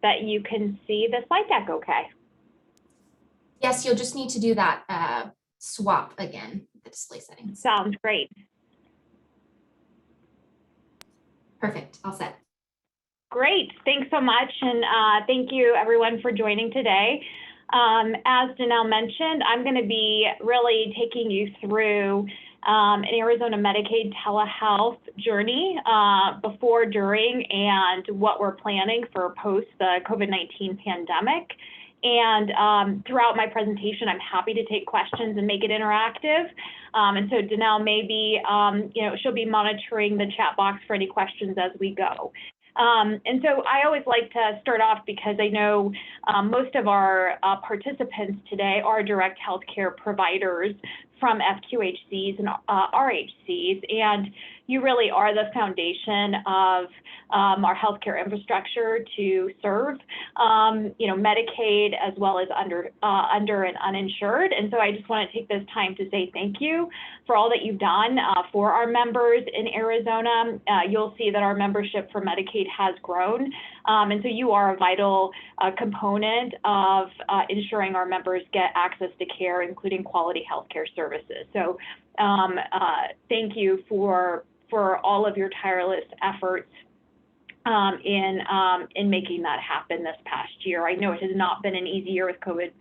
that you can see the slide deck okay? Yes, you'll just need to do that swap again, the display settings. Sounds great. Perfect, all set. Great, thanks so much, and thank you everyone for joining today. As Danelle mentioned, I'm going to be really taking you through an Arizona Medicaid telehealth journey before, during, and what we're planning for post the COVID-19 pandemic. And throughout my presentation, I'm happy to take questions and make it interactive. And so Danelle maybe, she'll be monitoring the chat box for any questions as we go. And so I always like to start off because I know most of our participants today are direct healthcare providers from FQHCs and RHCs, and you really are the foundation of our healthcare infrastructure to serve, Medicaid as well as under and uninsured. And so I just want to take this time to say thank you for all that you've done for our members in Arizona. You'll see that our membership for Medicaid has grown. And so you are a vital component of ensuring our members get access to care, including quality healthcare services. So thank you for all of your tireless efforts in making that happen this past year. I know it has not been an easy year with COVID,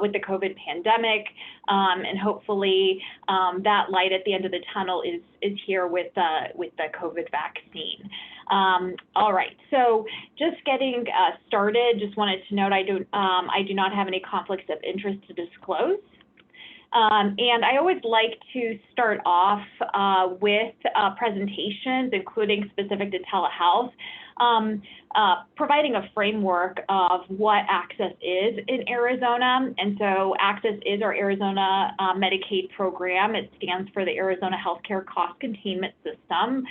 with the COVID pandemic, and hopefully that light at the end of the tunnel is here with the COVID vaccine. All right, so just getting started, just wanted to note I do not have any conflicts of interest to disclose. And I always like to start off with presentations, including specific to telehealth, providing a framework of what AACHC is in Arizona. And so AACHC is our Arizona Medicaid program. It stands for the Arizona Healthcare Cost Containment System.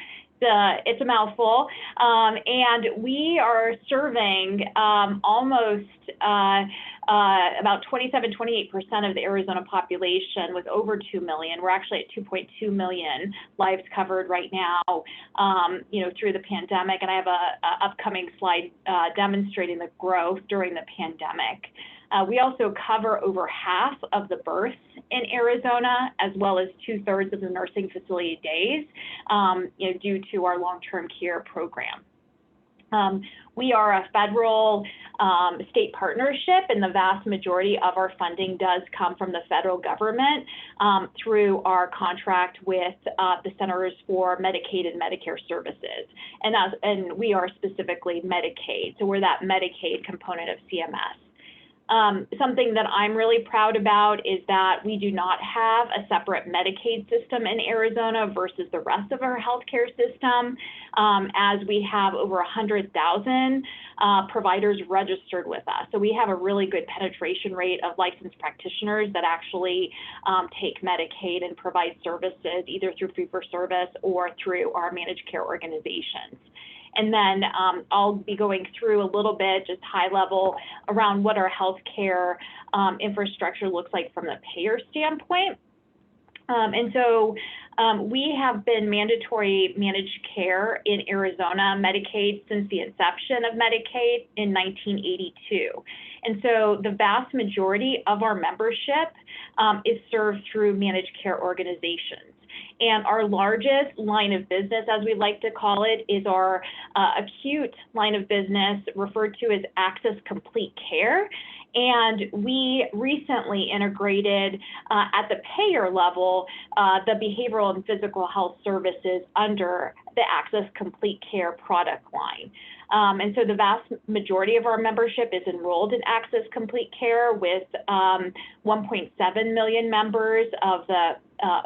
It's a mouthful, and we are serving almost about 27–28% of the Arizona population with over 2 million. We're actually at 2.2 million lives covered right now, through the pandemic. And I have a upcoming slide demonstrating the growth during the pandemic. We also cover over half of the births in Arizona, as well as 2/3 of the nursing facility days, due to our long-term care program. We are a federal state partnership, and the vast majority of our funding does come from the federal government through our contract with the Centers for Medicaid and Medicare Services. And we are specifically Medicaid, so we're that Medicaid component of CMS. Something that I'm really proud about is that we do not have a separate Medicaid system in Arizona versus the rest of our healthcare system, as we have over 100,000 providers registered with us. So we have a really good penetration rate of licensed practitioners that actually take Medicaid and provide services either through fee-for-service or through our managed care organizations. And then I'll be going through a little bit, just high level, around what our healthcare infrastructure looks like from the payer standpoint. And so we have been mandatory managed care in Arizona Medicaid since the inception of Medicaid in 1982. And so the vast majority of our membership is served through managed care organizations. And our largest line of business, as we like to call it, is our acute line of business, referred to as AACHC Complete Care. And we recently integrated at the payer level the behavioral and physical health services under the AACHC Complete Care product line. And so the vast majority of our membership is enrolled in AACHC Complete Care with 1.7 million members of the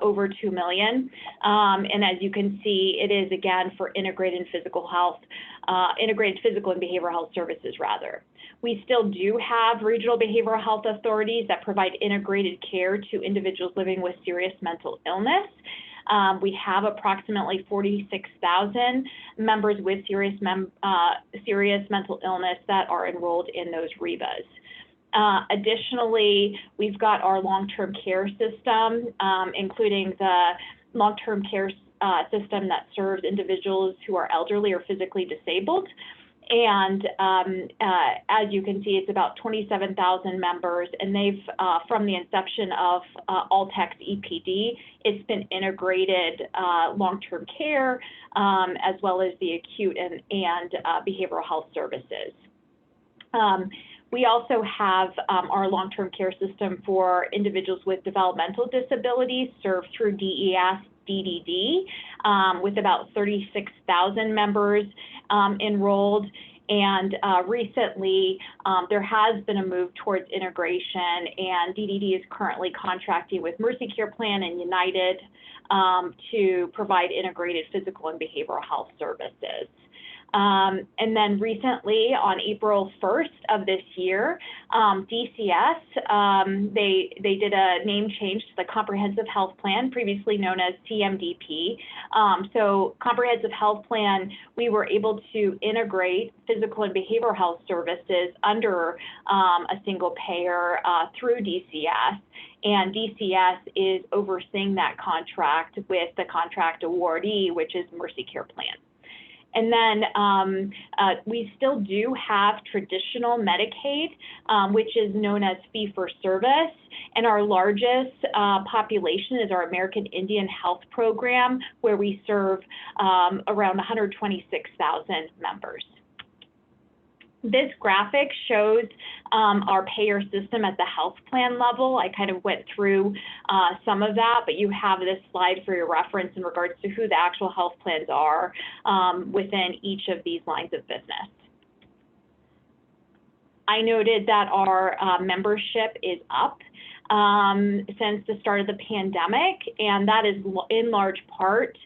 over 2 million. And as you can see, it is again for integrated physical and behavioral health services rather. We still do have regional behavioral health authorities that provide integrated care to individuals living with serious mental illness. We have approximately 46,000 members with serious mental illness that are enrolled in those REBAs. Additionally, we've got our long-term care system, including the long-term care system that serves individuals who are elderly or physically disabled. And as you can see, it's about 27,000 members, and they've, from the inception of All-Tex EPD, it's been integrated long-term care, as well as the acute and behavioral health services. We also have our long-term care system for individuals with developmental disabilities served through DES DDD, with about 36,000 members enrolled. And recently, there has been a move towards integration, and DDD is currently contracting with Mercy Care Plan and United to provide integrated physical and behavioral health services. And then recently, on April 1st of this year, DCS, they did a name change to the Comprehensive Health Plan, previously known as CMDP. So Comprehensive Health Plan, we were able to integrate physical and behavioral health services under a single payer through DCS. And DCS is overseeing that contract with the contract awardee, which is Mercy Care Plan. And then we still do have traditional Medicaid, which is known as fee-for-service. And our largest population is our American Indian Health Program, where we serve around 126,000 members. This graphic shows our payer system at the health plan level. I kind of went through some of that, but you have this slide for your reference in regards to who the actual health plans are within each of these lines of business. I noted that our membership is up since the start of the pandemic, and that is in large part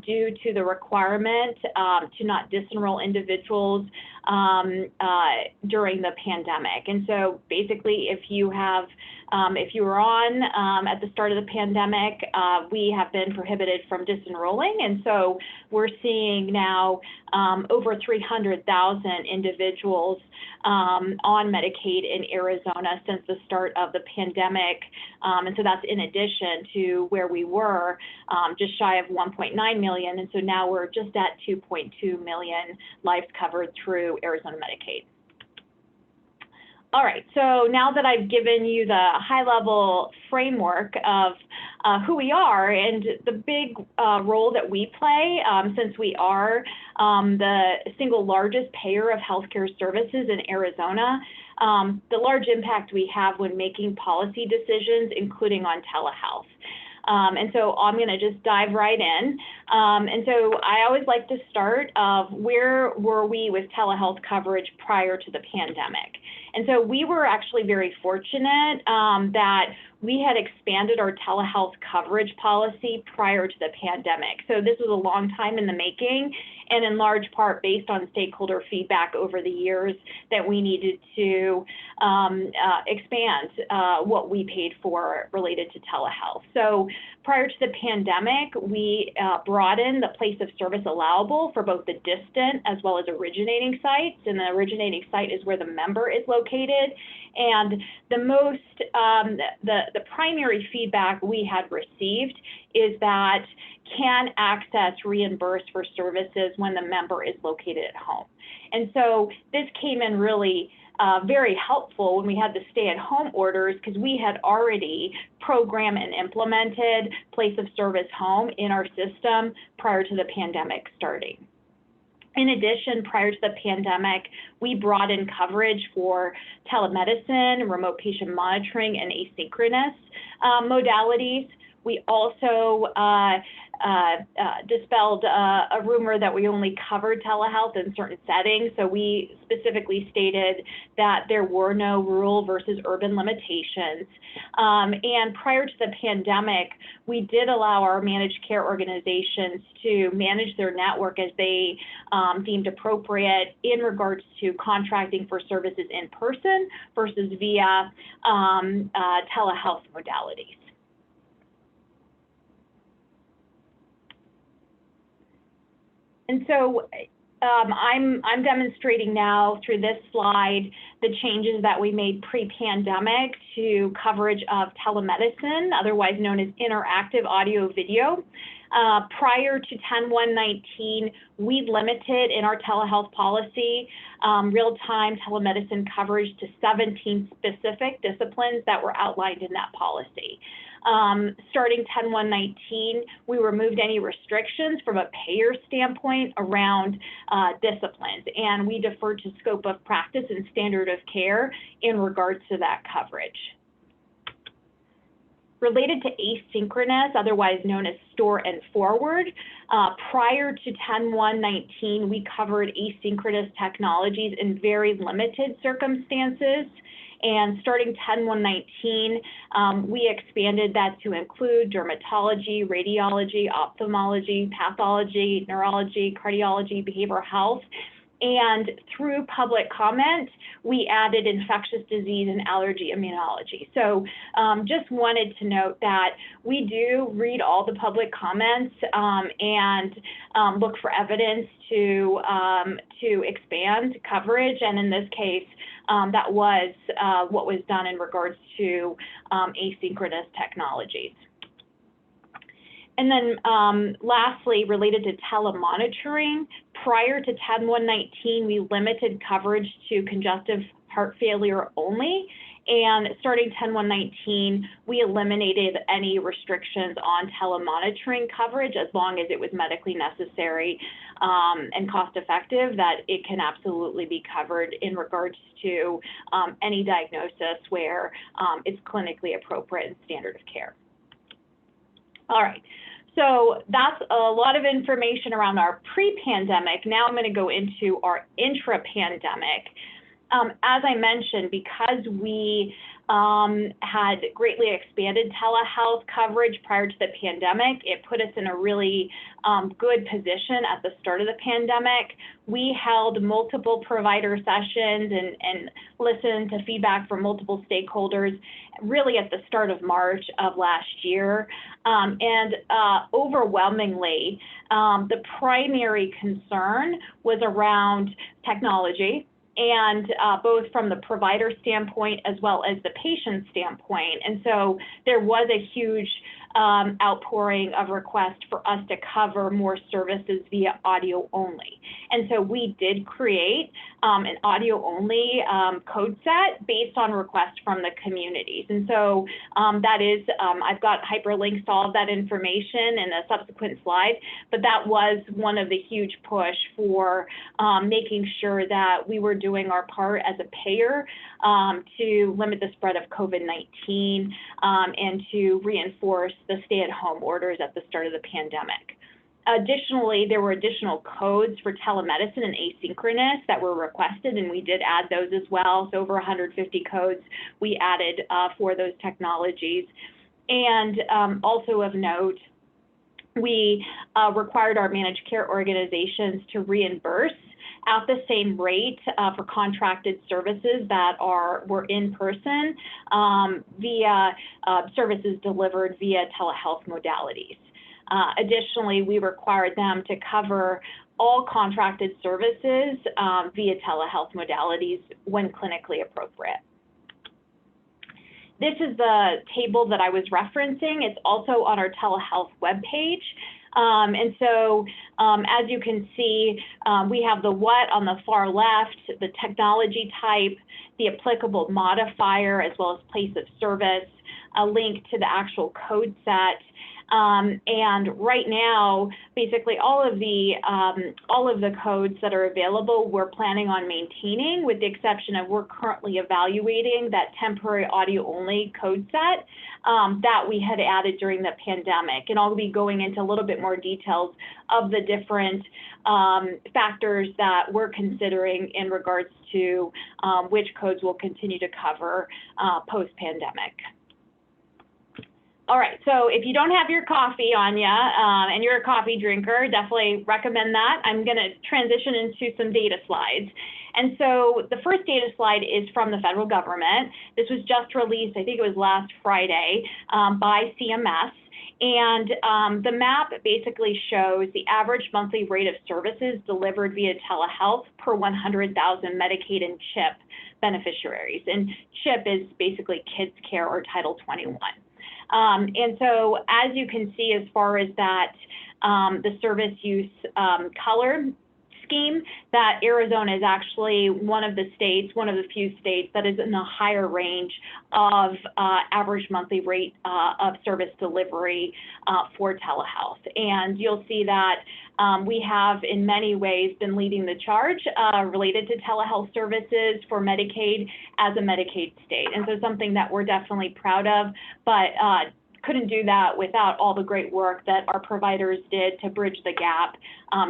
due to the requirement to not disenroll individuals during the pandemic. And so basically, if you were on at the start of the pandemic, we have been prohibited from disenrolling. And so we're seeing now over 300,000 individuals on Medicaid in Arizona since the start of the pandemic. And so that's in addition to where we were just shy of 1.9 million. And so now we're just at 2.2 million lives covered through Arizona Medicaid. All right, so now that I've given you the high-level framework of who we are and the big role that we play, since we are the single largest payer of healthcare services in Arizona, the large impact we have when making policy decisions, including on telehealth. And so I'm going to just dive right in. And so I always like to start of where were we with telehealth coverage prior to the pandemic. And so we were actually very fortunate that we had expanded our telehealth coverage policy prior to the pandemic. So this was a long time in the making, and in large part based on stakeholder feedback over the years that we needed to expand what we paid for related to telehealth. So prior to the pandemic, we broadened the place of service allowable for both the distant as well as originating sites, and the originating site is where the member is located. And the primary feedback we had received is that can access reimburse for services when the member is located at home. And so this came in really very helpful when we had the stay-at-home orders, because we had already programmed and implemented place of service home in our system prior to the pandemic starting. In addition, prior to the pandemic, we brought in coverage for telemedicine, remote patient monitoring, and asynchronous modalities. We also dispelled a rumor that we only covered telehealth in certain settings. So we specifically stated that there were no rural versus urban limitations. And prior to the pandemic, we did allow our managed care organizations to manage their network as they deemed appropriate in regards to contracting for services in person versus via telehealth modalities. And so I'm demonstrating now through this slide the changes that we made pre-pandemic to coverage of telemedicine, otherwise known as interactive audio video. Prior to 10/1/19, we limited in our telehealth policy real-time telemedicine coverage to 17 specific disciplines that were outlined in that policy. Starting 10/1/19, we removed any restrictions from a payer standpoint around disciplines, and we deferred to scope of practice and standard of care in regards to that coverage. Related to asynchronous, otherwise known as store and forward, prior to 10/1/19, we covered asynchronous technologies in very limited circumstances. And starting 10/1/19, we expanded that to include dermatology, radiology, ophthalmology, pathology, neurology, cardiology, behavioral health. And through public comment, we added infectious disease and allergy immunology. So just wanted to note that we do read all the public comments and look for evidence to expand coverage. And in this case, that was what was done in regards to asynchronous technologies. And then lastly, related to telemonitoring, prior to 10/1/19, we limited coverage to congestive heart failure only. And starting 10/1/19, we eliminated any restrictions on telemonitoring coverage as long as it was medically necessary and cost effective, that it can absolutely be covered in regards to any diagnosis where it's clinically appropriate and standard of care. All right, so that's a lot of information around our pre-pandemic. Now I'm going to go into our intra-pandemic. As I mentioned, because we had greatly expanded telehealth coverage prior to the pandemic, it put us in a really good position at the start of the pandemic. We held multiple provider sessions and listened to feedback from multiple stakeholders really at the start of March of last year. Overwhelmingly, the primary concern was around technology, and both from the provider standpoint as well as the patient standpoint. And so there was a huge outpouring of requests for us to cover more services via audio only. And so we did create an audio only code set based on requests from the communities. And so that is, I've got hyperlinks to all of that information in a subsequent slide, but that was one of the huge push for making sure that we were doing our part as a payer to limit the spread of COVID-19 and to reinforce the stay-at-home orders at the start of the pandemic. Additionally, there were additional codes for telemedicine and asynchronous that were requested, and we did add those as well. So over 150 codes we added for those technologies. And also of note, we required our managed care organizations to reimburse at the same rate for contracted services that were in person via services delivered via telehealth modalities. Additionally, we required them to cover all contracted services via telehealth modalities when clinically appropriate. This is the table that I was referencing. It's also on our telehealth webpage. And so as you can see, we have the what on the far left, the technology type, the applicable modifier, as well as place of service, a link to the actual code set. And right now, basically all of the codes that are available, we're planning on maintaining, with the exception of we're currently evaluating that temporary audio only code set that we had added during the pandemic. And I'll be going into a little bit more details of the different factors that we're considering in regards to which codes we'll continue to cover post-pandemic. All right, so if you don't have your coffee on you and you're a coffee drinker, definitely recommend that. I'm going to transition into some data slides. And so the first data slide is from the federal government. This was just released, I think it was last Friday, by CMS. And the map basically shows the average monthly rate of services delivered via telehealth per 100,000 Medicaid and CHIP beneficiaries. And CHIP is basically Kids Care or Title 21. And so as you can see, as far as that the service use color scheme, that Arizona is actually one of the few states that is in the higher range of average monthly rate of service delivery for telehealth. And you'll see that we have in many ways been leading the charge related to telehealth services for Medicaid as a Medicaid state. And so something that we're definitely proud of, but couldn't do that without all the great work that our providers did to bridge the gap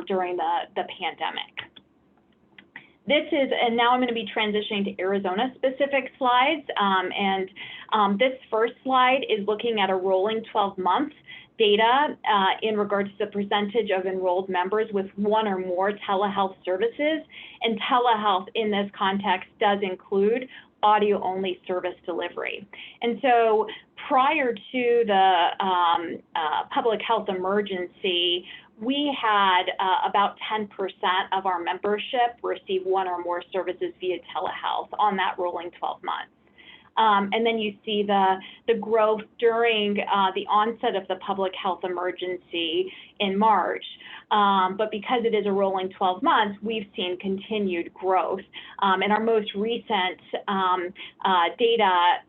during the pandemic. And now I'm going to be transitioning to Arizona specific slides. This first slide is looking at a rolling 12-month data in regards to the percentage of enrolled members with one or more telehealth services. And telehealth in this context does include audio-only service delivery. And so prior to the public health emergency, we had about 10% of our membership receive one or more services via telehealth on that rolling 12 months. And then you see the growth during the onset of the public health emergency in March. But because it is a rolling 12 months, we've seen continued growth. And our most recent data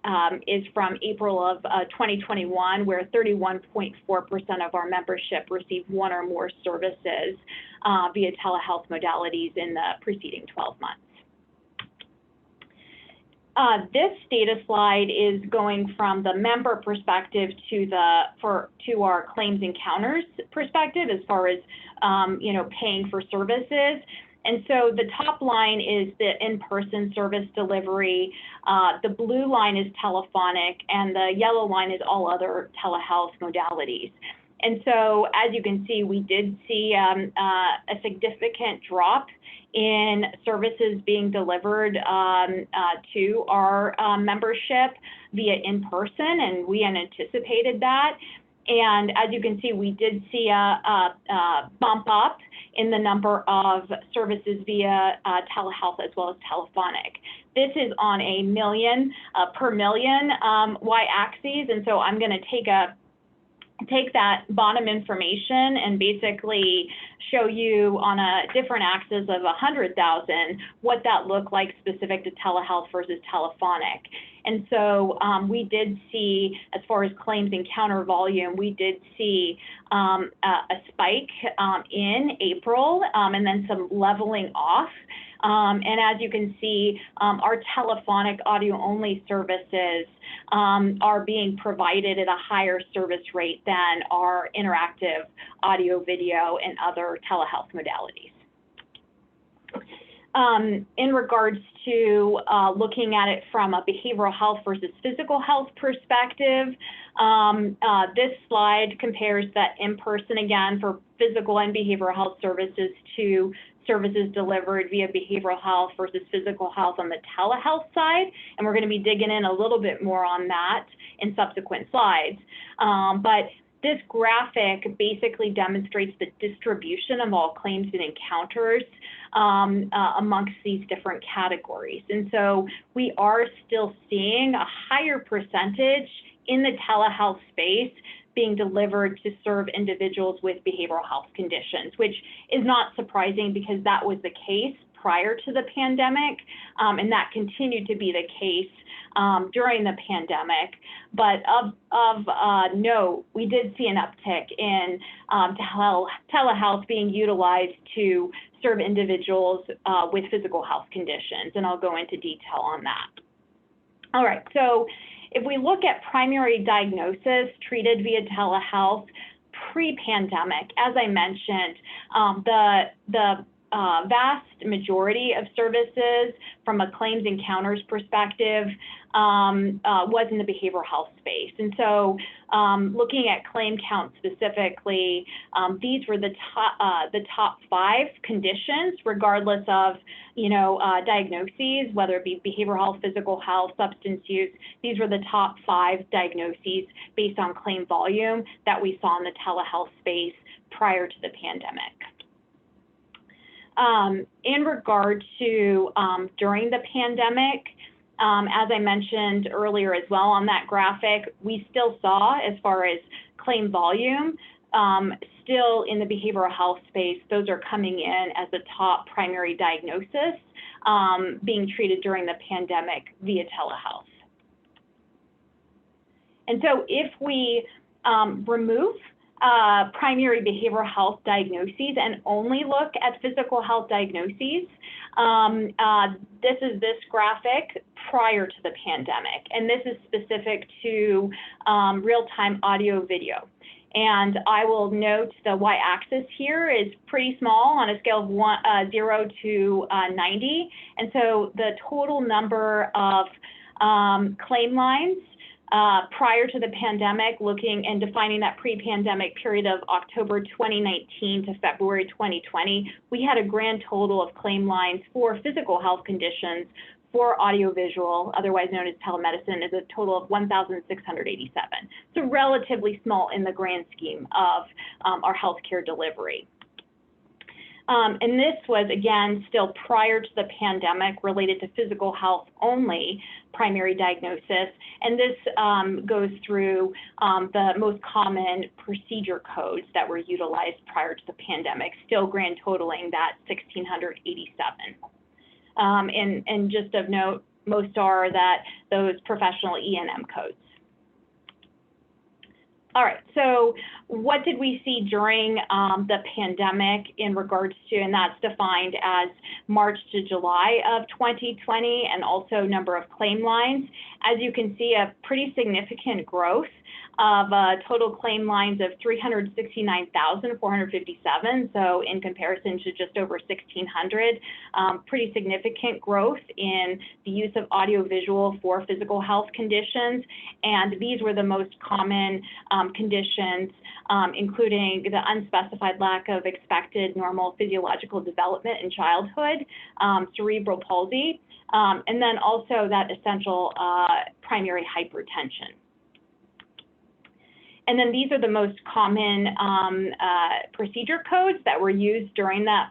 is from April of 2021, where 31.4% of our membership received one or more services via telehealth modalities in the preceding 12 months. This data slide is going from the member perspective to our claims encounters perspective as far as paying for services. And so the top line is the in-person service delivery, the blue line is telephonic, and the yellow line is all other telehealth modalities. And so as you can see, we did see a significant drop in services being delivered to our membership via in-person, and we had anticipated that. And as you can see, we did see a bump up in the number of services via telehealth as well as telephonic. This is on a million per million y-axis, and so I'm going to take that bottom information and basically show you on a different axis of 100,000 what that looked like specific to telehealth versus telephonic. And so we did see, as far as claims encounter volume, we did see a spike in April and then some leveling off. And as you can see, our telephonic audio-only services are being provided at a higher service rate than our interactive audio, video, and other telehealth modalities. In regards to looking at it from a behavioral health versus physical health perspective, this slide compares that in-person, again, for physical and behavioral health services to services delivered via behavioral health versus physical health on the telehealth side. And we're going to be digging in a little bit more on that in subsequent slides. But this graphic basically demonstrates the distribution of all claims and encounters amongst these different categories. And so we are still seeing a higher percentage in the telehealth space being delivered to serve individuals with behavioral health conditions, which is not surprising because that was the case prior to the pandemic, and that continued to be the case during the pandemic. But of note, we did see an uptick in telehealth being utilized to serve individuals with physical health conditions, and I'll go into detail on that. All right, so if we look at primary diagnosis treated via telehealth pre-pandemic, as I mentioned, the vast majority of services from a claims encounters perspective was in the behavioral health space. And so looking at claim count specifically, these were the top 5 conditions, regardless of, diagnoses, whether it be behavioral health, physical health, substance use. These were the top 5 diagnoses based on claim volume that we saw in the telehealth space prior to the pandemic. In regard to during the pandemic, as I mentioned earlier as well on that graphic, we still saw, as far as claim volume, still in the behavioral health space, those are coming in as the top primary diagnosis being treated during the pandemic via telehealth. And so if we remove primary behavioral health diagnoses and only look at physical health diagnoses, this is this graphic prior to the pandemic, and this is specific to real-time audio video. And I will note the y-axis here is pretty small on a scale of 0 to 90. And so the total number of claim lines prior to the pandemic, looking and defining that pre-pandemic period of October 2019 to February 2020, we had a grand total of claim lines for physical health conditions for audiovisual, otherwise known as telemedicine, is a total of 1,687. So relatively small in the grand scheme of our healthcare delivery. And this was, again, still prior to the pandemic, related to physical health only primary diagnosis. And this goes through the most common procedure codes that were utilized prior to the pandemic, still grand totaling that 1,687. And just of note, most are that those professional E&M codes. All right, so what did we see during the pandemic in regards to, and that's defined as March to July of 2020, and also number of claim lines. As you can see, a pretty significant growth of total claim lines of 369,457. So in comparison to just over 1,600, pretty significant growth in the use of audiovisual for physical health conditions. And these were the most common conditions, including the unspecified lack of expected normal physiological development in childhood, cerebral palsy, and then also that essential primary hypertension. And then these are the most common procedure codes that were used during that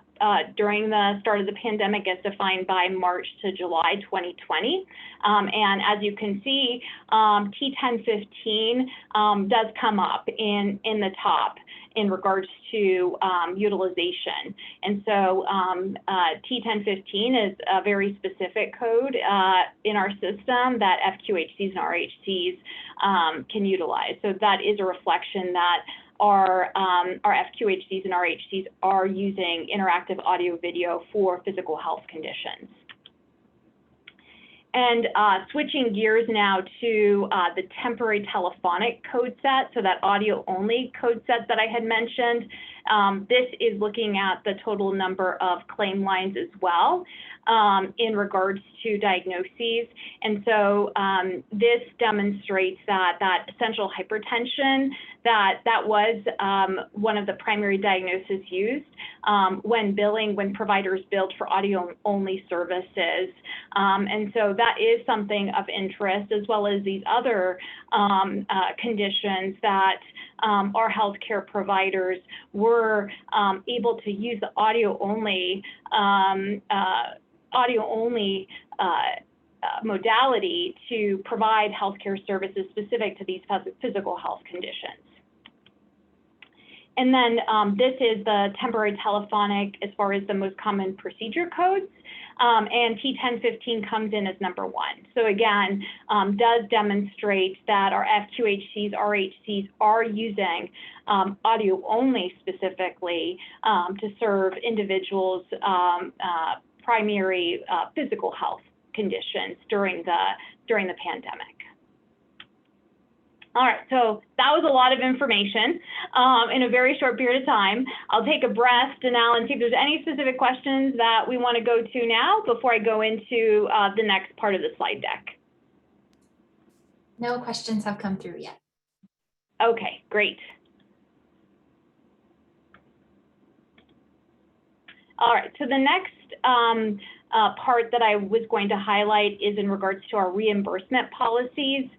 during the start of the pandemic, as defined by March to July 2020. And as you can see, T1015 does come up in the top in regards to utilization. And so T1015 is a very specific code in our system that FQHCs and RHCs can utilize. So that is a reflection that our FQHCs and RHCs are using interactive audio video for physical health conditions. And switching gears now to the temporary telephonic code set, so that audio-only code set that I had mentioned. This is looking at the total number of claim lines as well in regards to diagnoses. And so this demonstrates that essential hypertension, that was one of the primary diagnoses used when providers billed for audio-only services. And so that is something of interest, as well as these other conditions that our healthcare providers were able to use the audio-only modality to provide healthcare services specific to these physical health conditions. And then this is the temporary telephonic as far as the most common procedure codes. And T1015 comes in as number 1. So again, does demonstrate that our FQHCs, RHCs are using audio only specifically to serve individuals' primary physical health conditions during the pandemic. All right, so that was a lot of information in a very short period of time. I'll take a breath now and see if there's any specific questions that we want to go to now before I go into the next part of the slide deck. No questions have come through yet. Okay, great. All right, so the next part that I was going to highlight is in regards to our reimbursement policies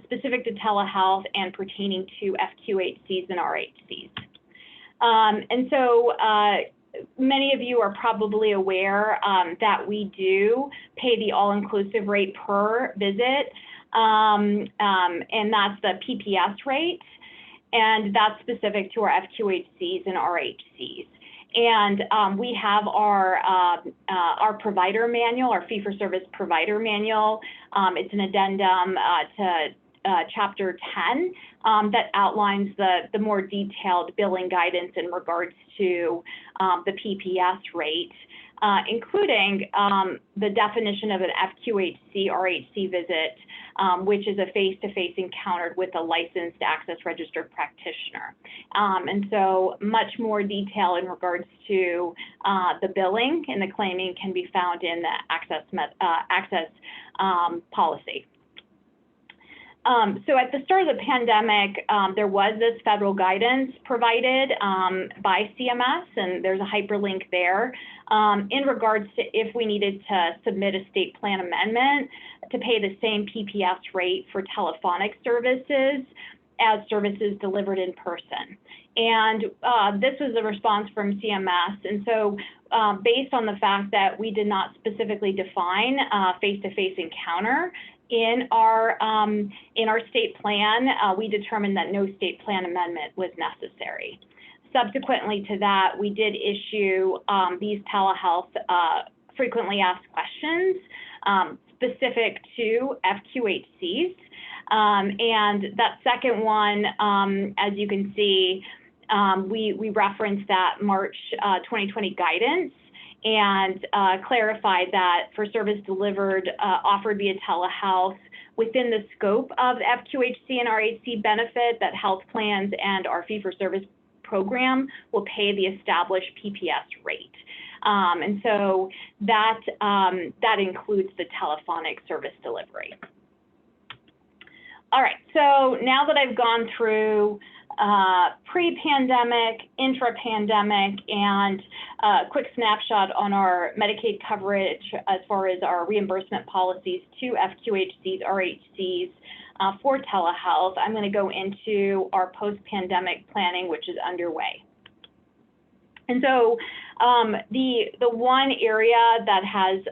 specific to telehealth and pertaining to FQHCs and RHCs. And so many of you are probably aware that we do pay the all-inclusive rate per visit, and that's the PPS rate. and that's specific to our FQHCs and RHCs. And we have our provider manual, our fee-for-service provider manual. It's an addendum to Chapter 10 that outlines the more detailed billing guidance in regards to the PPS rate, including the definition of an FQHC RHC visit, which is a face-to-face encounter with a licensed access registered practitioner. And so much more detail in regards to the billing and the claiming can be found in the access policy. So at the start of the pandemic, there was this federal guidance provided by CMS, and there's a hyperlink there in regards to if we needed to submit a state plan amendment to pay the same PPS rate for telephonic services as services delivered in person. And this was a response from CMS. And so based on the fact that we did not specifically define face-to-face encounter in our state plan, we determined that no state plan amendment was necessary. Subsequently to that, we did issue these telehealth frequently asked questions specific to FQHCs. And that second one, as you can see, we referenced that March 2020 guidance and clarified that for service delivered offered via telehealth within the scope of the FQHC and RHC benefit, that health plans and our fee-for-service program will pay the established PPS rate. And so that includes the telephonic service delivery. All right, so now that I've gone through pre-pandemic, intra-pandemic, and a quick snapshot on our Medicaid coverage as far as our reimbursement policies to FQHCs, RHCs for telehealth, I'm going to go into our post-pandemic planning, which is underway. And so the one area that has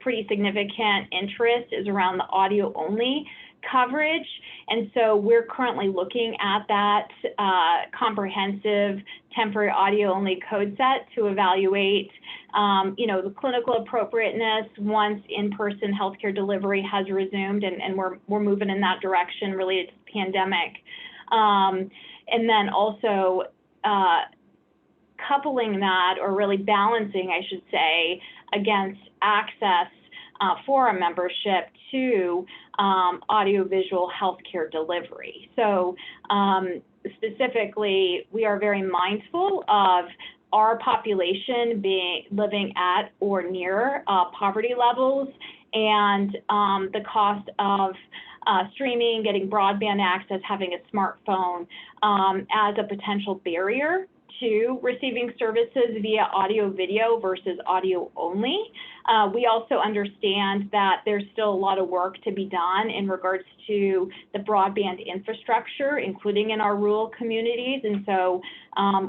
pretty significant interest is around the audio-only coverage. And so we're currently looking at that comprehensive temporary audio-only code set to evaluate, the clinical appropriateness once in-person healthcare delivery has resumed, and we're moving in that direction related to the pandemic. And then also coupling that, or really balancing, I should say, against access for a membership to audiovisual healthcare delivery. So specifically, we are very mindful of our population living at or near poverty levels, and the cost of streaming, getting broadband access, having a smartphone as a potential barrier to receiving services via audio video versus audio only. We also understand that there's still a lot of work to be done in regards to the broadband infrastructure, including in our rural communities. And so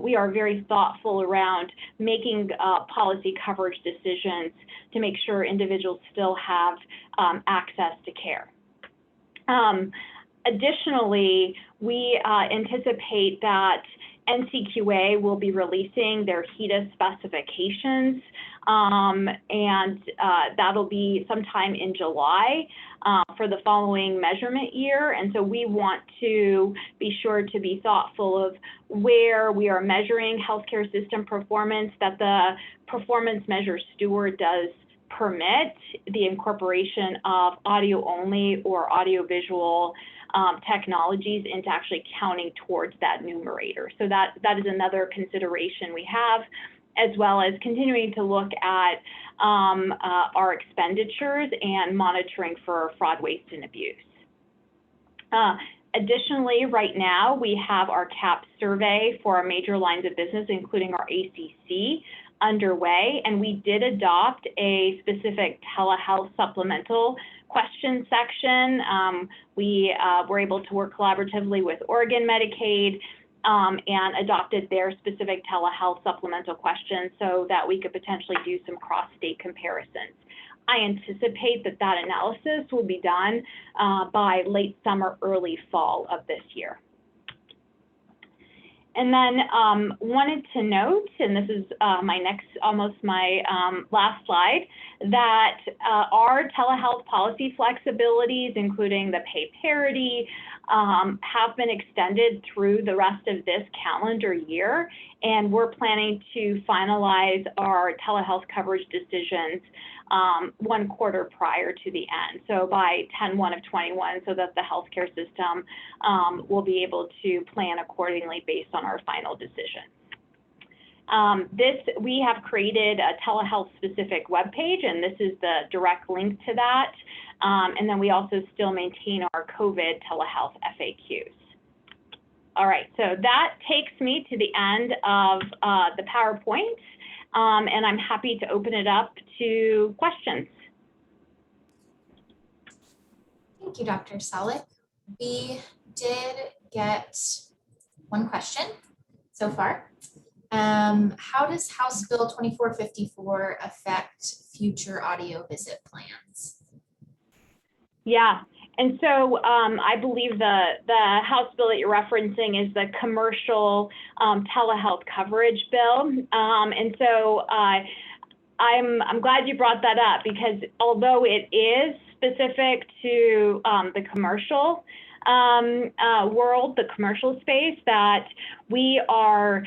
we are very thoughtful around making policy coverage decisions to make sure individuals still have access to care. Additionally, we anticipate that NCQA will be releasing their HEDIS specifications, and that'll be sometime in July for the following measurement year. And so we want to be sure to be thoughtful of where we are measuring healthcare system performance, that the performance measure steward does permit the incorporation of audio only or audio visual technologies into actually counting towards that numerator. So that is another consideration we have, as well as continuing to look at our expenditures and monitoring for fraud, waste, and abuse. Additionally, right now, we have our CAP survey for our major lines of business, including our ACC, underway, and we did adopt a specific telehealth supplemental question section. We were able to work collaboratively with Oregon Medicaid and adopted their specific telehealth supplemental questions so that we could potentially do some cross-state comparisons. I anticipate that that analysis will be done by late summer, early fall of this year. And then wanted to note, and this is almost my last slide, that our telehealth policy flexibilities, including the pay parity, have been extended through the rest of this calendar year. And we're planning to finalize our telehealth coverage decisions 1 quarter prior to the end. So by 10/1 of 21, so that the healthcare system will be able to plan accordingly based on our final decision. We have created a telehealth specific webpage, and this is the direct link to that. And then we also still maintain our COVID telehealth FAQs. All right, so that takes me to the end of the PowerPoint, and I'm happy to open it up to questions. Thank you, Dr. Salek. We did get one question so far. How does House Bill 2454 affect future audio visit plans? Yeah, and so I believe the House bill that you're referencing is the commercial telehealth coverage bill. And so I'm glad you brought that up, because although it is specific to the commercial world, the commercial space, that we are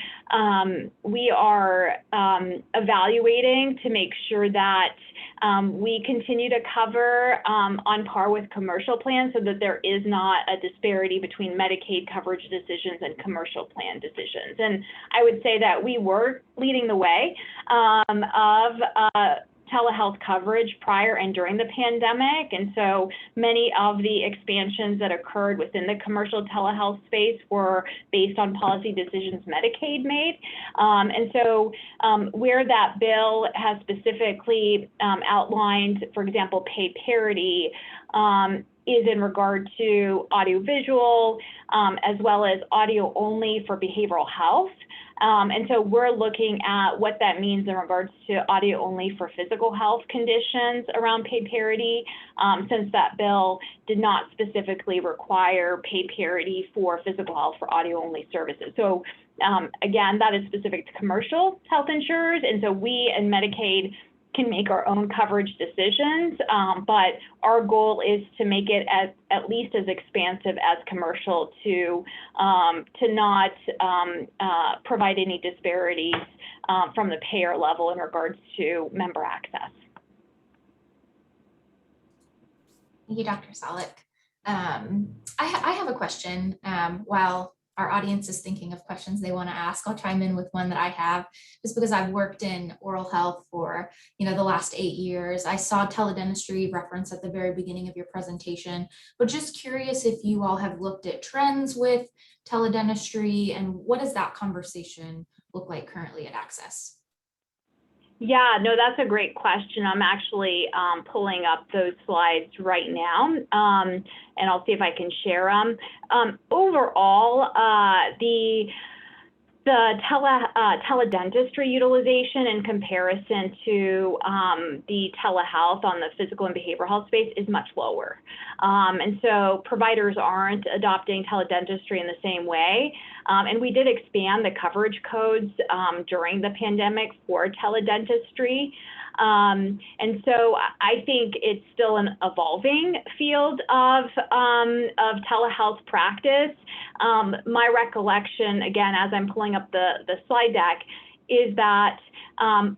evaluating to make sure that we continue to cover on par with commercial plans, so that there is not a disparity between Medicaid coverage decisions and commercial plan decisions. And I would say that we were leading the way of telehealth coverage prior and during the pandemic. And so many of the expansions that occurred within the commercial telehealth space were based on policy decisions Medicaid made. And so where that bill has specifically outlined, for example, pay parity, is in regard to audiovisual, as well as audio only for behavioral health. And so we're looking at what that means in regards to audio only for physical health conditions around pay parity, since that bill did not specifically require pay parity for physical health for audio only services. So again, that is specific to commercial health insurers. And so we and Medicaid can make our own coverage decisions, but our goal is to make it at least as expansive as commercial to not provide any disparities from the payer level in regards to member access. Thank you, Dr. Salek. I have a question. While our audience is thinking of questions they want to ask, I'll chime in with one that I have, just because I've worked in oral health for the last 8 years. I saw teledentistry referenced at the very beginning of your presentation, but just curious if you all have looked at trends with teledentistry, and what does that conversation look like currently at Access? Yeah, no, that's a great question. I'm actually pulling up those slides right now, and I'll see if I can share them. Overall, the teledentistry utilization in comparison to the telehealth on the physical and behavioral health space is much lower. And so providers aren't adopting teledentistry in the same way. And we did expand the coverage codes during the pandemic for teledentistry. And so I think it's still an evolving field of telehealth practice. My recollection, again, as I'm pulling up the slide deck, is that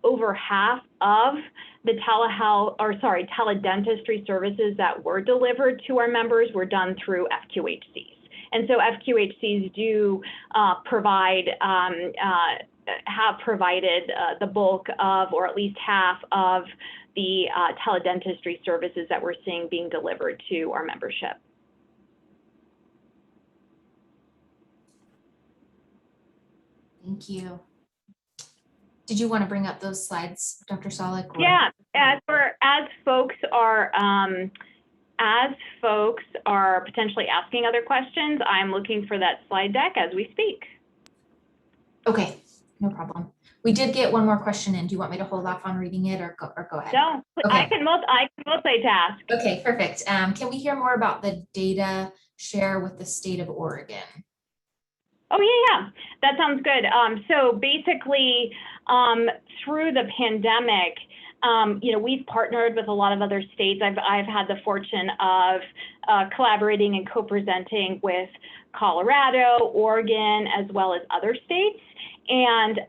over half of the teledentistry services that were delivered to our members were done through FQHCs. And so FQHCs do have provided the bulk of, or at least half of, the teledentistry services that we're seeing being delivered to our membership. Thank you. Did you want to bring up those slides, Dr. Salek? Or? Yeah, as folks are potentially asking other questions, I'm looking for that slide deck as we speak. Okay, no problem. We did get one more question in. Do you want me to hold off on reading it, or go ahead? No, okay. I can multitask. Okay, perfect. Can we hear more about the data share with the state of Oregon? Oh, yeah, that sounds good. So basically, through the pandemic, we've partnered with a lot of other states. I've had the fortune of collaborating and co-presenting with Colorado, Oregon, as well as other states. And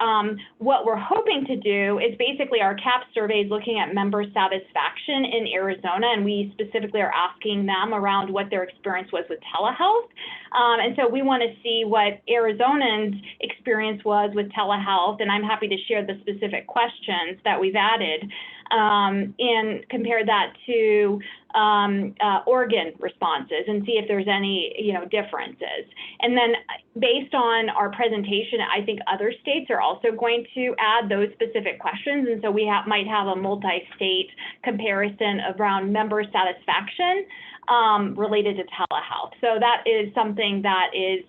what we're hoping to do is basically our CAP survey is looking at member satisfaction in Arizona, and we specifically are asking them around what their experience was with telehealth. And so we want to see what Arizonans' experience was with telehealth, and I'm happy to share the specific questions that we've added and compare that to Oregon responses and see if there's any differences. And then based on our presentation, I think other states are also going to add those specific questions. And so we might have a multi-state comparison around member satisfaction related to telehealth. So that is something that is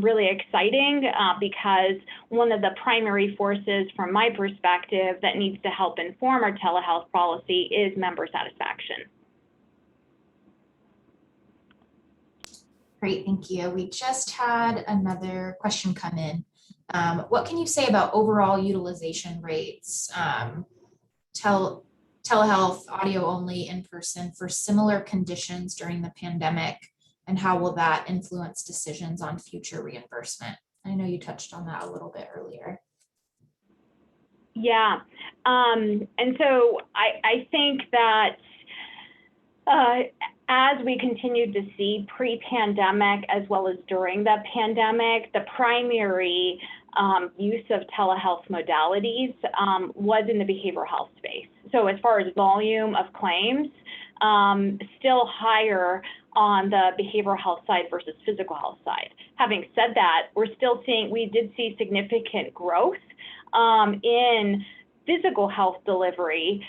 really exciting because one of the primary forces from my perspective that needs to help inform our telehealth policy is member satisfaction. Great, thank you. We just had another question come in. What can you say about overall utilization rates, telehealth, audio only, in person for similar conditions during the pandemic, and how will that influence decisions on future reimbursement? I know you touched on that a little bit earlier. Yeah, and so I think that as we continued to see pre-pandemic as well as during the pandemic, the primary use of telehealth modalities was in the behavioral health space. So as far as volume of claims, still higher on the behavioral health side versus physical health side. Having said that, we did see significant growth in physical health delivery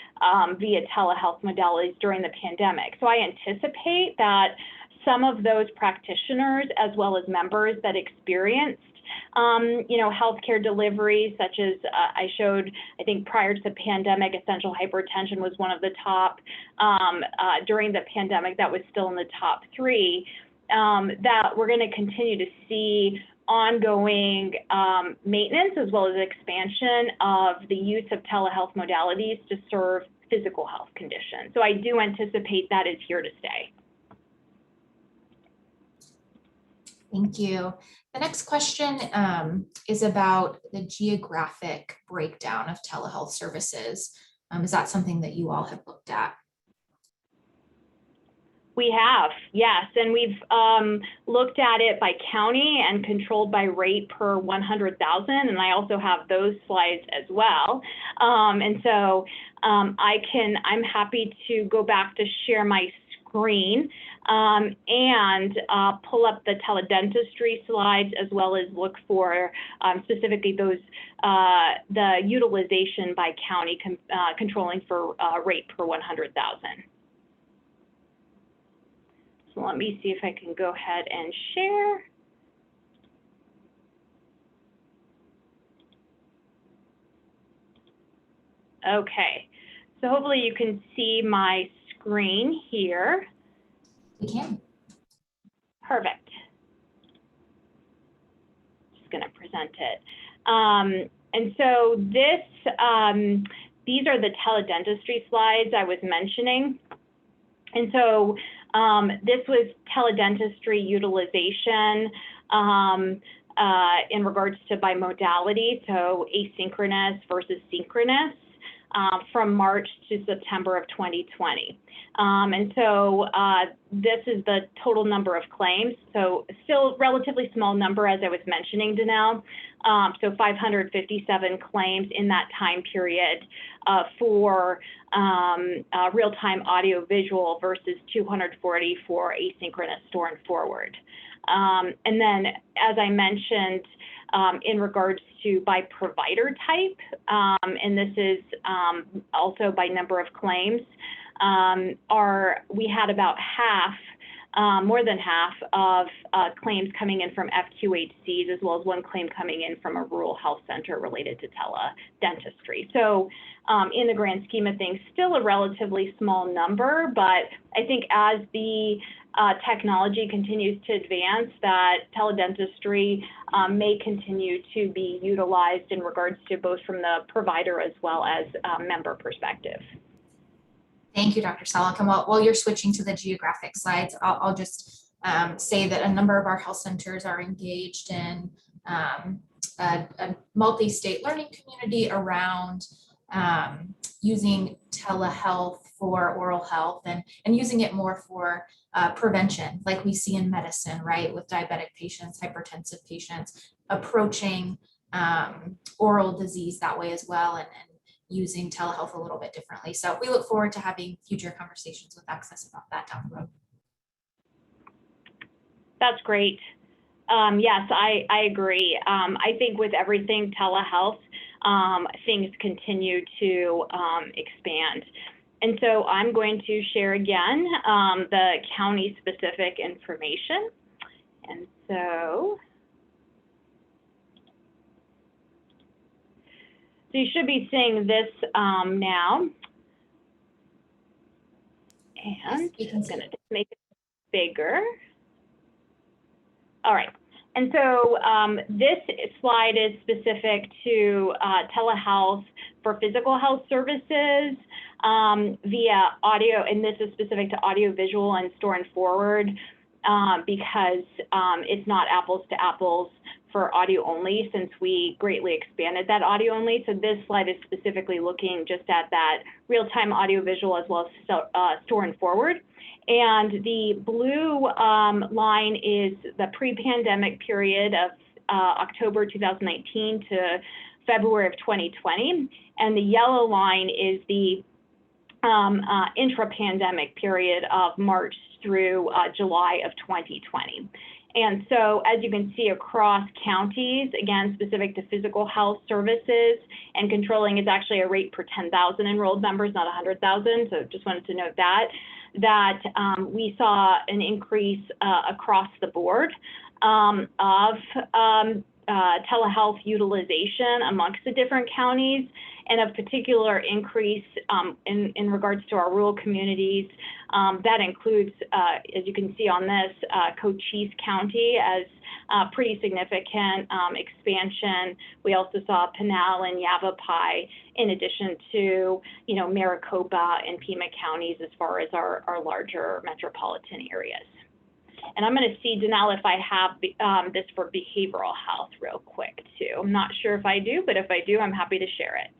via telehealth modalities during the pandemic. So I anticipate that some of those practitioners, as well as members that experienced healthcare delivery, such as I showed, I think prior to the pandemic, essential hypertension was one of the top. During the pandemic, that was still in the top 3, that we're going to continue to see ongoing maintenance as well as expansion of the use of telehealth modalities to serve physical health conditions. So I do anticipate that is here to stay. Thank you. The next question is about the geographic breakdown of telehealth services. Is that something that you all have looked at? We have, yes, and we've looked at it by county and controlled by rate per 100,000, and I also have those slides as well. And so I'm happy to go back to share my screen and pull up the teledentistry slides as well as look for specifically those the utilization by county controlling for rate per 100,000. So let me see if I can go ahead and share. Okay, so hopefully you can see my screen here. We can. Perfect. Just going to present it. And so these are the teledentistry slides I was mentioning. And so this was teledentistry utilization in regards to by modality, so asynchronous versus synchronous from March to September of 2020. And so this is the total number of claims. So still relatively small number, as I was mentioning, Danelle. So 557 claims in that time period for real-time audio visual versus 240 for asynchronous store and forward. And then, as I mentioned, in regards to by provider type, and this is also by number of claims, we had about half more than half of claims coming in from FQHCs, as well as one claim coming in from a rural health center related to teledentistry. So in the grand scheme of things, still a relatively small number, but I think as the technology continues to advance, that teledentistry may continue to be utilized in regards to both from the provider as well as member perspective. Thank you, Dr. Salek. And while you're switching to the geographic slides, I'll just say that a number of our health centers are engaged in a multi-state learning community around using telehealth for oral health and using it more for prevention, like we see in medicine, right, with diabetic patients, hypertensive patients, approaching oral disease that way as well, and using telehealth a little bit differently. So we look forward to having future conversations with Access about that down the road. That's great. Yes, I agree. I think with everything telehealth, things continue to expand. And so I'm going to share again the county specific information. And so you should be seeing this now. And I'm going to just make it bigger. All right. And so this slide is specific to telehealth for physical health services via audio, and this is specific to audio, visual, and store and forward because it's not apples to apples for audio only, since we greatly expanded that audio only. So this slide is specifically looking just at that real-time audio visual as well as store and forward. And the blue line is the pre-pandemic period of October 2019 to February of 2020. And the yellow line is the intra-pandemic period of March through July of 2020. And so as you can see across counties, again, specific to physical health services and controlling is actually a rate per 10,000 enrolled members, not 100,000. So just wanted to note that we saw an increase across the board of telehealth utilization amongst the different counties, and a particular increase in regards to our rural communities. That includes, as you can see on this, Cochise County as pretty significant expansion. We also saw Pinal and Yavapai, in addition to, Maricopa and Pima counties as far as our larger metropolitan areas. And I'm going to see, Danelle, if I have this for behavioral health real quick too. I'm not sure if I do, but if I do, I'm happy to share it.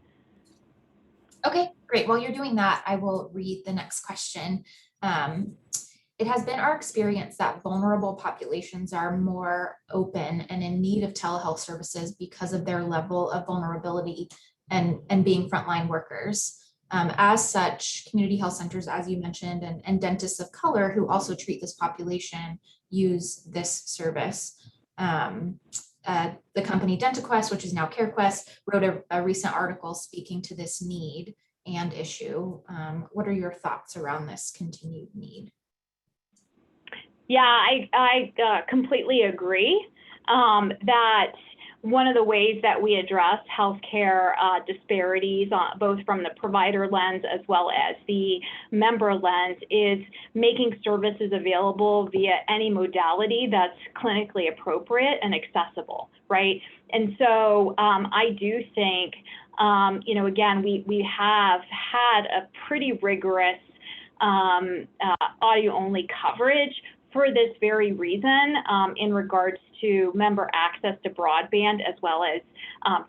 Okay, great. While you're doing that, I will read the next question. It has been our experience that vulnerable populations are more open and in need of telehealth services because of their level of vulnerability and being frontline workers. As such, community health centers, as you mentioned, and dentists of color who also treat this population use this service. The company DentaQuest, which is now CareQuest, wrote a recent article speaking to this need and issue. What are your thoughts around this continued need? Yeah, I completely agree that one of the ways that we address healthcare disparities, both from the provider lens as well as the member lens, is making services available via any modality that's clinically appropriate and accessible, right? And so I do think, again, we have had a pretty rigorous audio-only coverage for this very reason, in regards to member access to broadband as well as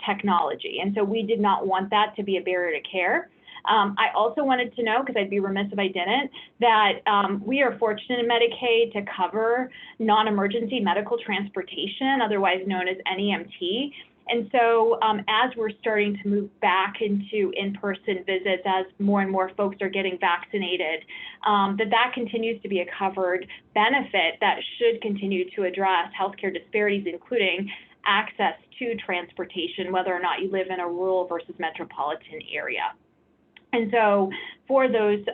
technology. And so we did not want that to be a barrier to care. I also wanted to know, because I'd be remiss if I didn't, that we are fortunate in Medicaid to cover non-emergency medical transportation, otherwise known as NEMT. And so as we're starting to move back into in-person visits, as more and more folks are getting vaccinated, that continues to be a covered benefit that should continue to address healthcare disparities, including access to transportation, whether or not you live in a rural versus metropolitan area. And so for those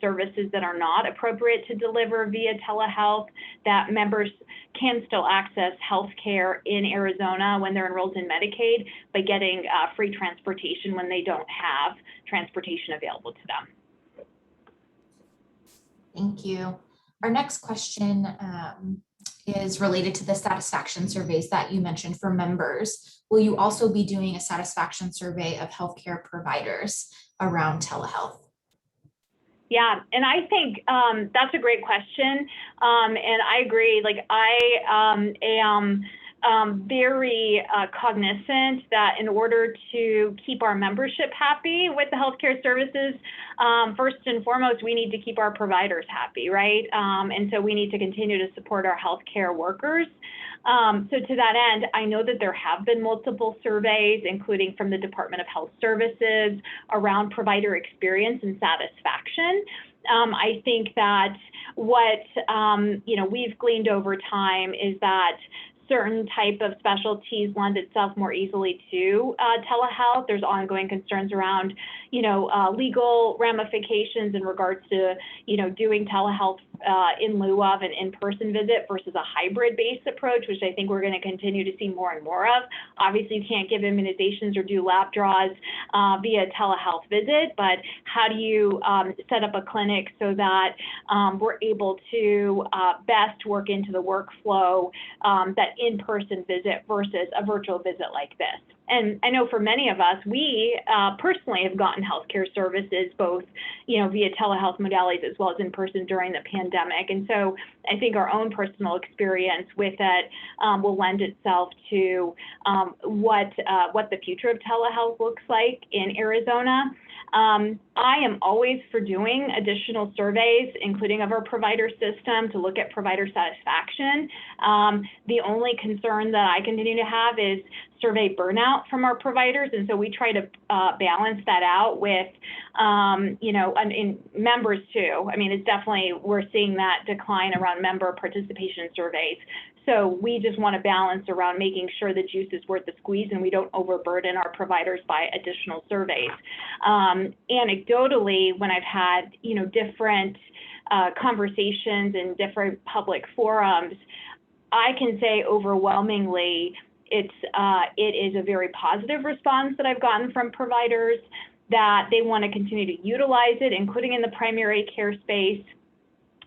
services that are not appropriate to deliver via telehealth, that members can still access health care in Arizona when they're enrolled in Medicaid by getting free transportation when they don't have transportation available to them. Thank you. Our next question is related to the satisfaction surveys that you mentioned for members. Will you also be doing a satisfaction survey of healthcare providers around telehealth? Yeah, and I think that's a great question. And I agree, like I am very cognizant that in order to keep our membership happy with the healthcare services, first and foremost, we need to keep our providers happy, right? And so we need to continue to support our healthcare workers. So to that end, I know that there have been multiple surveys, including from the Department of Health Services, around provider experience and satisfaction. I think that what we've gleaned over time is that certain type of specialties lend itself more easily to telehealth. There's ongoing concerns around, legal ramifications in regards to, doing telehealth in lieu of an in-person visit versus a hybrid-based approach, which I think we're going to continue to see more and more of. Obviously, you can't give immunizations or do lab draws via telehealth visit, but how do you set up a clinic so that we're able to best work into the workflow that in-person visit versus a virtual visit like this? And I know for many of us, we personally have gotten healthcare services both, via telehealth modalities as well as in person during the pandemic. And so I think our own personal experience with it will lend itself to what the future of telehealth looks like in Arizona. I am always for doing additional surveys, including of our provider system, to look at provider satisfaction. The only concern that I continue to have is survey burnout from our providers, and so we try to balance that out with, in members too. I mean, it's definitely, we're seeing that decline around member participation surveys. So we just want to balance around making sure the juice is worth the squeeze and we don't overburden our providers by additional surveys. Anecdotally, when I've had, different conversations in different public forums, I can say overwhelmingly it is a very positive response that I've gotten from providers, that they want to continue to utilize it, including in the primary care space.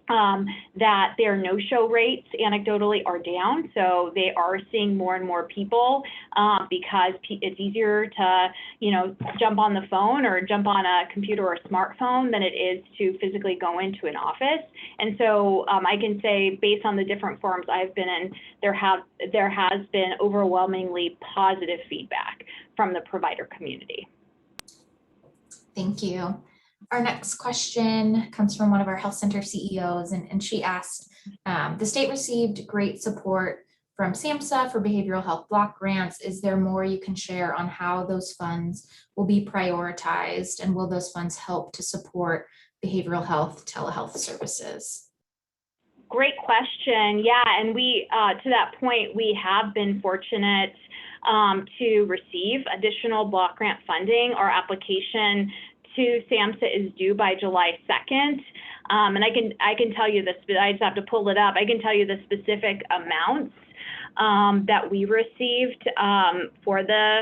That their no-show rates anecdotally are down. So they are seeing more and more people because it's easier to, jump on the phone or jump on a computer or a smartphone than it is to physically go into an office. And so I can say, based on the different forums I've been in, there has been overwhelmingly positive feedback from the provider community. Thank you. Our next question comes from one of our health center CEOs, and she asked, the state received great support from SAMHSA for behavioral health block grants. Is there more you can share on how those funds will be prioritized, and will those funds help to support behavioral health telehealth services? Great question. Yeah, and we, to that point, we have been fortunate to receive additional block grant funding. Our application to SAMHSA is due by July 2nd. And I can tell you this, I just have to pull it up. I can tell you the specific amounts that we received for the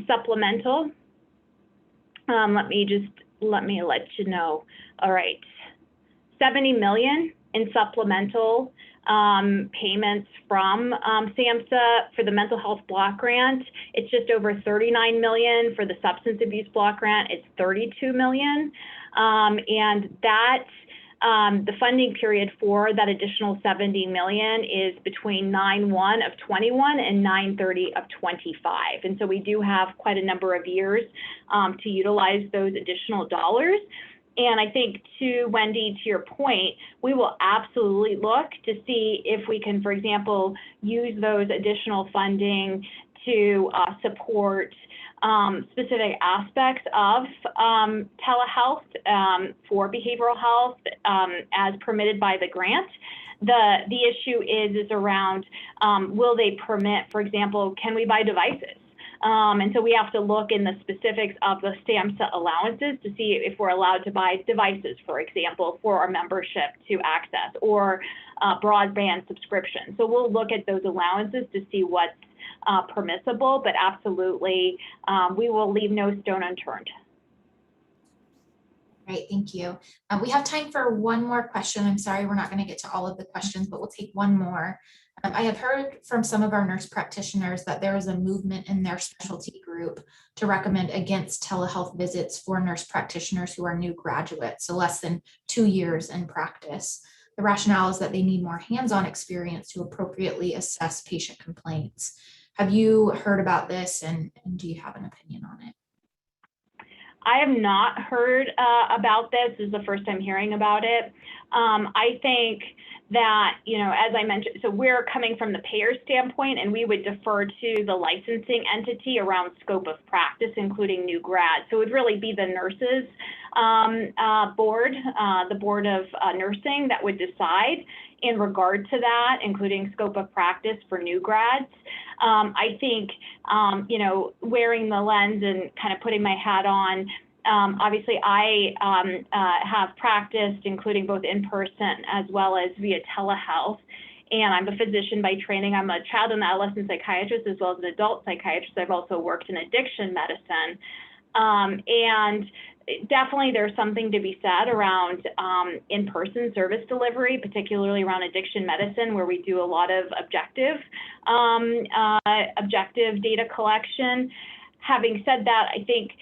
supplemental. Let me let you know. All right, 70 million in supplemental payments from SAMHSA for the mental health block grant. It's just over 39 million for the substance abuse block grant. It's 32 million. And that the funding period for that additional 70 million is between 9/1 of 21 and 9/30 of 25. And so we do have quite a number of years to utilize those additional dollars. And I think, to Wendy, to your point, we will absolutely look to see if we can, for example, use those additional funding to support specific aspects of telehealth for behavioral health as permitted by the grant. The issue is around will they permit, for example, can we buy devices? And so we have to look in the specifics of the SAMHSA allowances to see if we're allowed to buy devices, for example, for our membership to access, or broadband subscription. So we'll look at those allowances to see what's permissible, but absolutely, we will leave no stone unturned. Great, thank you. We have time for one more question. I'm sorry, we're not going to get to all of the questions, but we'll take one more. I have heard from some of our nurse practitioners that there is a movement in their specialty group to recommend against telehealth visits for nurse practitioners who are new graduates, so less than 2 years in practice. The rationale is that they need more hands-on experience to appropriately assess patient complaints. Have you heard about this, and do you have an opinion on it? I have not heard about this. This is the first time hearing about it. I think that, you know, as I mentioned, so we're coming from the payer standpoint, and we would defer to the licensing entity around scope of practice, including new grads. So it would really be the nurses board, the board of nursing, that would decide in regard to that, including scope of practice for new grads. I think, you know, wearing the lens and kind of putting my hat on, obviously I have practiced, including both in person as well as via telehealth. And I'm a physician by training. I'm a child and adolescent psychiatrist as well as an adult psychiatrist. I've also worked in addiction medicine. And definitely there's something to be said around in-person service delivery, particularly around addiction medicine, where we do a lot of objective data collection. Having said that, I think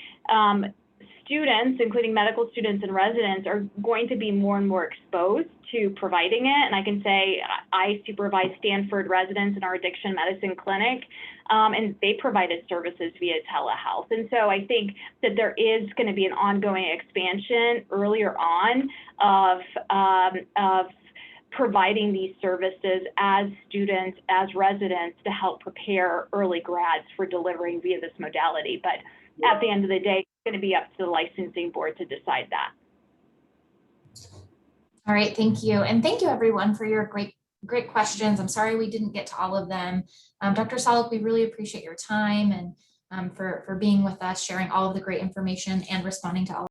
students, including medical students and residents, are going to be more and more exposed to providing it. And I can say I supervise Stanford residents in our addiction medicine clinic, and they provided services via telehealth. And so I think that there is going to be an ongoing expansion earlier on of providing these services as students, as residents, to help prepare early grads for delivering via this modality. But at the end of the day, it's going to be up to the licensing board to decide that. All right, thank you. And thank you everyone for your great questions. I'm sorry we didn't get to all of them. Dr. Salek, we really appreciate your time and for being with us, sharing all of the great information and responding to all